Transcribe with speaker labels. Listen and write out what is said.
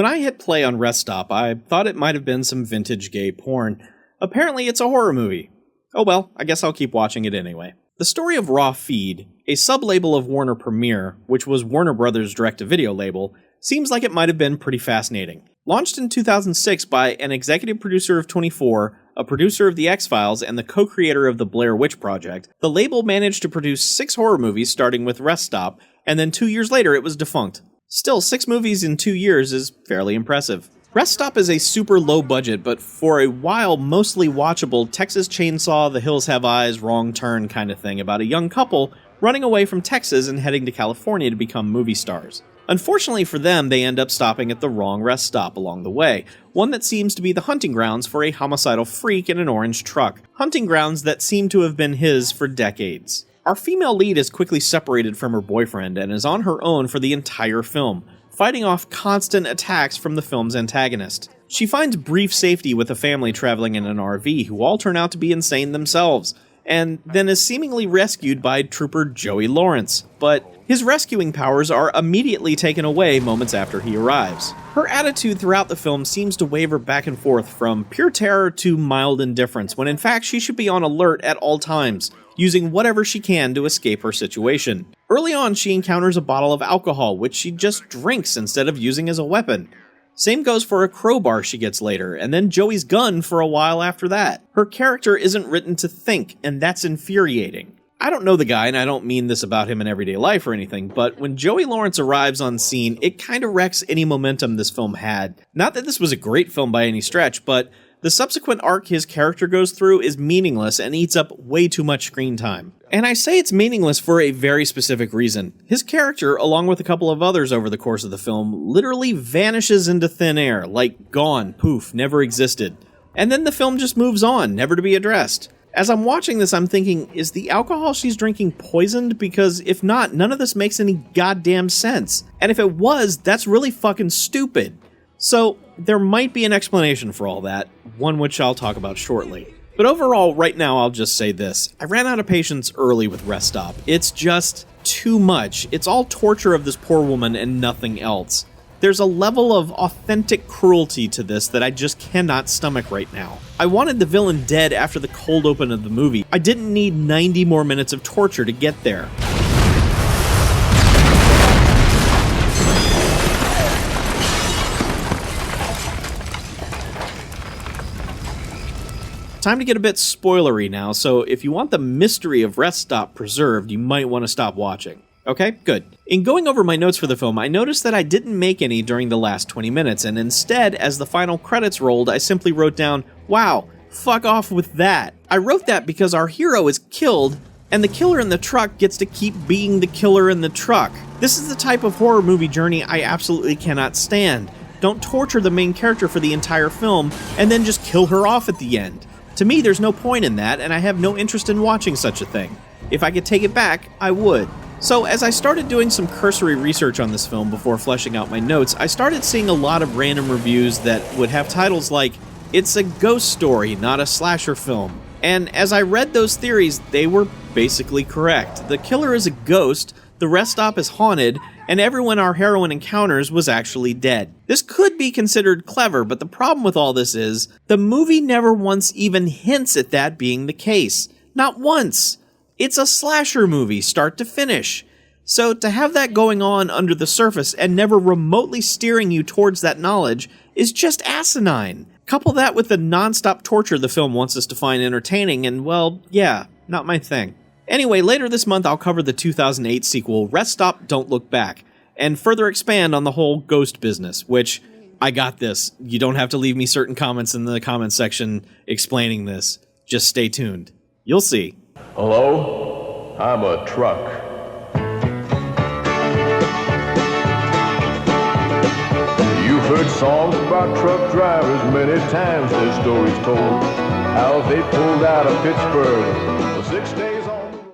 Speaker 1: When I hit play on Rest Stop, I thought it might have been some vintage gay porn. Apparently it's a horror movie. Oh well, I guess I'll keep watching it anyway. The story of Raw Feed, a sub-label of Warner Premiere, which was Warner Brothers' direct-to-video label, seems like it might have been pretty fascinating. Launched in 2006 by an executive producer of 24, a producer of The X-Files, and the co-creator of the Blair Witch Project, the label managed to produce 6 horror movies starting with Rest Stop, and then 2 years later it was defunct. Still, 6 movies in 2 years is fairly impressive. Rest Stop is a super low budget, but for a while mostly watchable Texas Chainsaw, The Hills Have Eyes, Wrong Turn kind of thing about a young couple running away from Texas and heading to California to become movie stars. Unfortunately for them, they end up stopping at the wrong rest stop along the way, one that seems to be the hunting grounds for a homicidal freak in an orange truck, hunting grounds that seem to have been his for decades. Our female lead is quickly separated from her boyfriend and is on her own for the entire film, fighting off constant attacks from the film's antagonist. She finds brief safety with a family traveling in an RV who all turn out to be insane themselves, and then is seemingly rescued by Trooper Joey Lawrence, but his rescuing powers are immediately taken away moments after he arrives. Her attitude throughout the film seems to waver back and forth from pure terror to mild indifference, when in fact she should be on alert at all times, using whatever she can to escape her situation. Early on, she encounters a bottle of alcohol, which she just drinks instead of using as a weapon. Same goes for a crowbar she gets later, and then Joey's gun for a while after that. Her character isn't written to think, and that's infuriating. I don't know the guy, and I don't mean this about him in everyday life or anything, but when Joey Lawrence arrives on scene, it kinda wrecks any momentum this film had. Not that this was a great film by any stretch, but the subsequent arc his character goes through is meaningless and eats up way too much screen time. And I say it's meaningless for a very specific reason. His character, along with a couple of others over the course of the film, literally vanishes into thin air, like gone, poof, never existed. And then the film just moves on, never to be addressed. As I'm watching this, I'm thinking, is the alcohol she's drinking poisoned? Because if not, none of this makes any goddamn sense. And if it was, that's really fucking stupid. So, there might be an explanation for all that, one which I'll talk about shortly. But overall, right now, I'll just say this. I ran out of patience early with Rest Stop. It's just too much. It's all torture of this poor woman and nothing else. There's a level of authentic cruelty to this that I just cannot stomach right now. I wanted the villain dead after the cold open of the movie. I didn't need 90 more minutes of torture to get there. Time to get a bit spoilery now, so if you want the mystery of Rest Stop preserved, you might want to stop watching. Okay, good. In going over my notes for the film, I noticed that I didn't make any during the last 20 minutes, and instead, as the final credits rolled, I simply wrote down, wow, fuck off with that. I wrote that because our hero is killed, and the killer in the truck gets to keep being the killer in the truck. This is the type of horror movie journey I absolutely cannot stand. Don't torture the main character for the entire film, and then just kill her off at the end. To me, there's no point in that, and I have no interest in watching such a thing. If I could take it back, I would. So, as I started doing some cursory research on this film before fleshing out my notes, I started seeing a lot of random reviews that would have titles like, "It's a ghost story, not a slasher film." And as I read those theories, they were basically correct. The killer is a ghost, the rest stop is haunted, and everyone our heroine encounters was actually dead. This could be considered clever, but the problem with all this is, the movie never once even hints at that being the case. Not once! It's a slasher movie, start to finish. So to have that going on under the surface and never remotely steering you towards that knowledge is just asinine. Couple that with the non-stop torture the film wants us to find entertaining and, well, yeah, not my thing. Anyway, later this month I'll cover the 2008 sequel, Rest Stop, Don't Look Back, and further expand on the whole ghost business, which, I got this. You don't have to leave me certain comments in the comments section explaining this. Just stay tuned. You'll see.
Speaker 2: Hello? I'm a truck. You've heard songs about truck drivers many times, their stories told. How they pulled out of Pittsburgh for 6 days.